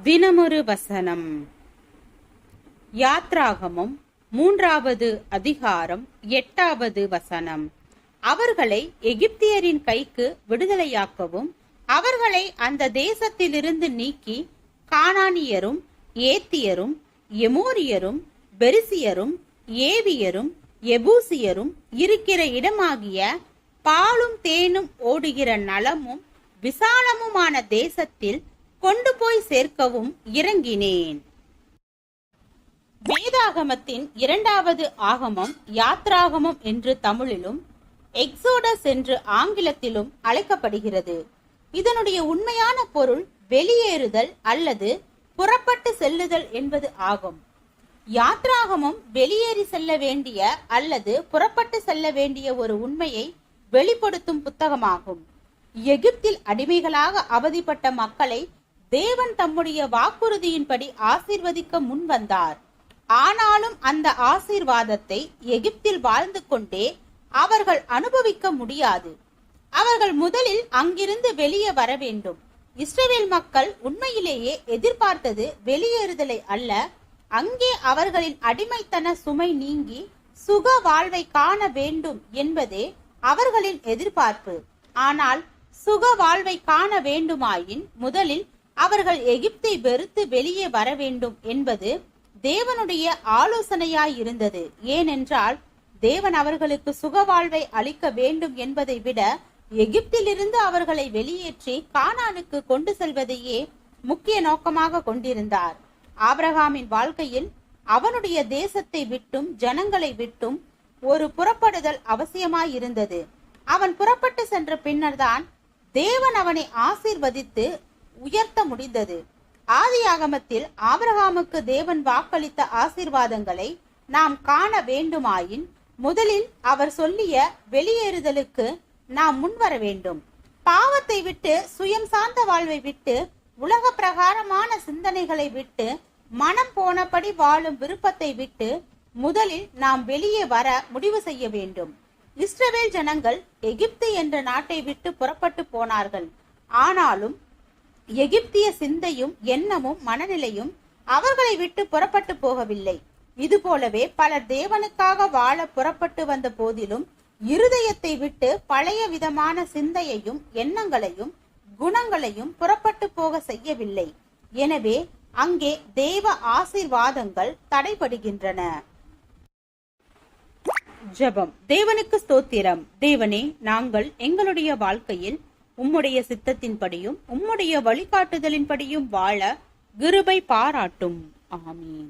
தினமொரு வசனம். யாத்ராகமம் 3வது அதிகாரம் 8வது வசனம். அவர்களை எகிப்தியரின் கைக்கு விடுதலையாக்கவும் அவர்களை அந்த தேசத்திலிருந்து நீக்கி கானானியரும் ஏத்தியரும் எமோரியரும் பெரிசியரும் ஏவியரும் எபூசியரும் இருக்கிற இடமாகிய பாலும் தேனும் ஓடுகிற நலமும் விசாலமுமான தேசத்தில் கொண்டு போய் சேர்க்கவும் இறங்கினேன். வேதாகமத்தின் 2வது ஆகமம் யாத்ராகமம் என்று தமிழிலும் எக்ஸோடஸ் என்று ஆங்கிலத்திலும் அழைக்கப்படுகிறது. இதனுடைய உண்மையான பொருள் வெளியேறுதல் அல்லது புறப்பட்டு செல்லுதல் என்பது ஆகும். யாத்ராகமம் வெளியேறி செல்ல வேண்டிய அல்லது புறப்பட்டு செல்ல வேண்டிய ஒரு உண்மையை வெளிப்படுத்தும் புத்தகமாகும். எகிப்தில் அடிமைகளாக அவதிப்பட்ட மக்களை தேவன் தம்முடைய வாக்குறுதியின்படி ஆசீர்வதிக்க முன் வந்தார். ஆனாலும் அந்த ஆசீர்வாதத்தை எகிப்தில் வாழ்ந்து கொண்டே அவர்கள் அனுபவிக்க முடியாது. அவர்கள் முதலில் அங்கிருந்து வெளியே வர வேண்டும். இஸ்ரவேல் மக்கள் உண்மையிலேயே எதிர்பார்த்தது வெளியேறுதலை அல்ல, அங்கே அவர்களின் அடிமைத்தன சுமை நீங்கி சுக வாழ்வை காண வேண்டும் என்பதே அவர்களின் எதிர்பார்ப்பு. ஆனால் சுக வாழ்வை காண வேண்டுமாயின் முதலில் அவர்கள் எகிப்தை வெறுத்து வெளியே வர வேண்டும் என்பது தேவனுடைய ஆலோசனையாயிருந்தது. ஏனென்றால் தேவன் அவர்களுக்கு சுக வாழ்வை அளிக்க வேண்டும் என்பதை விட எகிப்திலிருந்து அவர்களை வெளியேற்றி கானானுக்கு கொண்டு செல்வதையே முக்கிய நோக்கமாக கொண்டிருந்தார். ஆபிரகாமின் வாழ்க்கையில் அவனுடைய தேசத்தை விட்டும் ஜனங்களை விட்டும் ஒரு புறப்படுதல் அவசியமாயிருந்தது. அவன் புறப்பட்டு சென்ற பின்னர்தான் தேவன் அவனை ஆசீர்வதித்து உயர்த்த முடிந்தது. ஆதியாகமத்தில் ஆபிரகாமுக்கு தேவன் வாக்களித்த ஆசீர்வாதங்களை நாம் காண வேண்டுமாயின் முதலில் அவர் சொல்லிய வெளியேறுதலுக்கு நாம் முன்வர வேண்டும். பாவத்தை விட்டு சுயம் சார்ந்த வாழ்வை விட்டு உலக பிரகாரமான சிந்தனைகளை விட்டு மனம் போனபடி வாழும் விருப்பத்தை விட்டு முதலில் நாம் வெளியே வர முடிவு செய்ய வேண்டும். இஸ்ரவேல் ஜனங்கள் எகிப்து என்ற நாட்டை விட்டு புறப்பட்டு போனார்கள். ஆனாலும் எகிப்திய சிந்தையும் எண்ணமும் மனநிலையும் அவர்களை விட்டு புறப்பட்டு போகவில்லை. இது போலவே பலர் தேவனுக்காக வாழ புறப்பட்டு வந்த போதிலும் இருதயத்தை விட்டு பழைய விதமான சிந்தையையும் எண்ணங்களையும் குணங்களையும் புறப்பட்டு போக செய்யவில்லை. எனவே அங்கே தேவ ஆசீர்வாதங்கள் தடைபடுகின்றன. ஜெபம். தேவனுக்கு ஸ்தோத்திரம். தேவனே, நாங்கள் எங்களுடைய வாழ்க்கையில் உம்முடைய சித்தத்தின்படியும் உம்முடைய வழிகாட்டுதலின்படியும் வாழ கிருபை பாராட்டும். ஆமீன்.